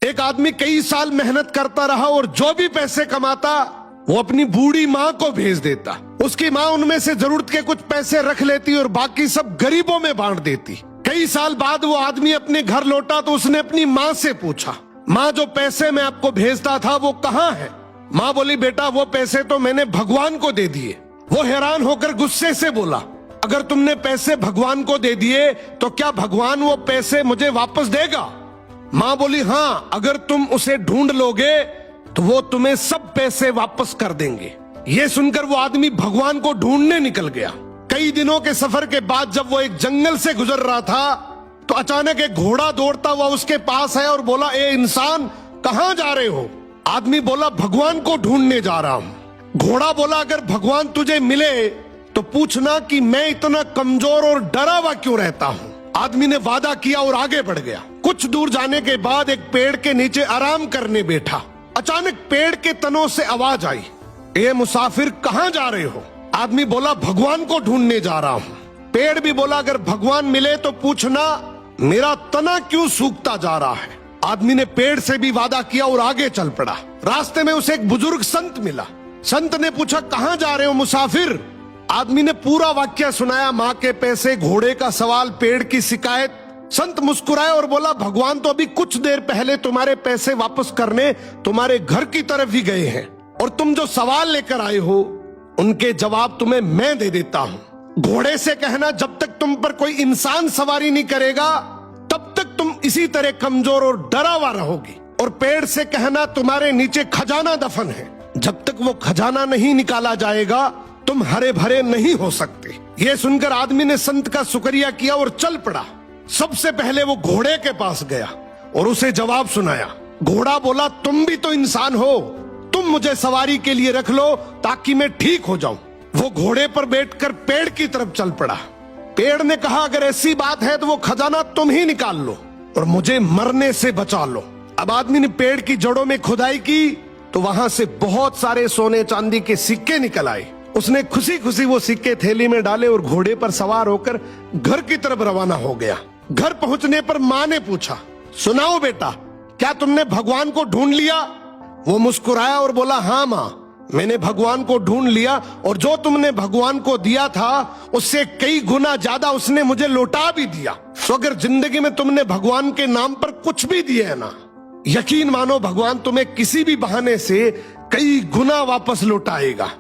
एक आदमी कई साल मेहनत करता रहा और जो भी पैसे कमाता वो अपनी बूढ़ी माँ को भेज देता। उसकी माँ उनमें से जरूरत के कुछ पैसे रख लेती और बाकी सब गरीबों में बांट देती। कई साल बाद वो आदमी अपने घर लौटा तो उसने अपनी माँ से पूछा, माँ जो पैसे मैं आपको भेजता था वो कहाँ है? माँ बोली, बेटा वो पैसे तो मैंने भगवान को दे दिए। वो हैरान होकर गुस्से से बोला, अगर तुमने पैसे भगवान को दे दिए तो क्या भगवान वो पैसे मुझे वापस देगा? माँ बोली, हाँ, अगर तुम उसे ढूंढ लोगे तो वो तुम्हें सब पैसे वापस कर देंगे। ये सुनकर वो आदमी भगवान को ढूंढने निकल गया। कई दिनों के सफर के बाद जब वो एक जंगल से गुजर रहा था तो अचानक एक घोड़ा दौड़ता हुआ उसके पास आया और बोला, ए इंसान, कहाँ जा रहे हो? आदमी बोला, भगवान को ढूंढने जा रहा हूँ। घोड़ा बोला, अगर भगवान तुझे मिले तो पूछना कि मैं इतना कमजोर और डरा हुआ क्यों रहता हूँ। आदमी ने वादा किया और आगे बढ़ गया। कुछ दूर जाने के बाद एक पेड़ के नीचे आराम करने बैठा। अचानक पेड़ के तनों से आवाज आई, ए मुसाफिर, कहाँ जा रहे हो? आदमी बोला, भगवान को ढूंढने जा रहा हूँ। पेड़ भी बोला, अगर भगवान मिले तो पूछना मेरा तना क्यों सूखता जा रहा है। आदमी ने पेड़ से भी वादा किया और आगे चल पड़ा। रास्ते में उसे एक बुजुर्ग संत मिला। संत ने पूछा, कहाँ जा रहे हो मुसाफिर? आदमी ने पूरा वाक्य सुनाया, माँ के पैसे, घोड़े का सवाल, पेड़ की शिकायत। संत मुस्कुराए और बोला, भगवान तो अभी कुछ देर पहले तुम्हारे पैसे वापस करने तुम्हारे घर की तरफ ही गए हैं और तुम जो सवाल लेकर आए हो उनके जवाब तुम्हें मैं दे देता हूँ। घोड़े से कहना, जब तक तुम पर कोई इंसान सवारी नहीं करेगा तब तक तुम इसी तरह कमजोर और डरा हुआ रहोगी। और पेड़ से कहना, तुम्हारे नीचे खजाना दफन है, जब तक वो खजाना नहीं निकाला जाएगा तुम हरे भरे नहीं हो सकते। ये सुनकर आदमी ने संत का शुक्रिया किया और चल पड़ा। सबसे पहले वो घोड़े के पास गया और उसे जवाब सुनाया। घोड़ा बोला, तुम भी तो इंसान हो, तुम मुझे सवारी के लिए रख लो ताकि मैं ठीक हो जाऊं। वो घोड़े पर बैठकर पेड़ की तरफ चल पड़ा। पेड़ ने कहा, अगर ऐसी बात है तो वो खजाना तुम ही निकाल लो और मुझे मरने से बचा लो। अब आदमी ने पेड़ की जड़ों में खुदाई की तो वहां से बहुत सारे सोने चांदी के सिक्के निकल आए। उसने खुशी खुशी वो सिक्के थैली में डाले और घोड़े पर सवार होकर घर की तरफ रवाना हो गया। घर पहुंचने पर माँ ने पूछा, सुनाओ बेटा, क्या तुमने भगवान को ढूंढ लिया? वो मुस्कुराया और बोला, हाँ माँ, मैंने भगवान को ढूंढ लिया और जो तुमने भगवान को दिया था उससे कई गुना ज्यादा उसने मुझे लौटा भी दिया। तो अगर जिंदगी में तुमने भगवान के नाम पर कुछ भी दिया है ना, यकीन मानो भगवान तुम्हें किसी भी बहाने से कई गुना वापस लौटाएगा।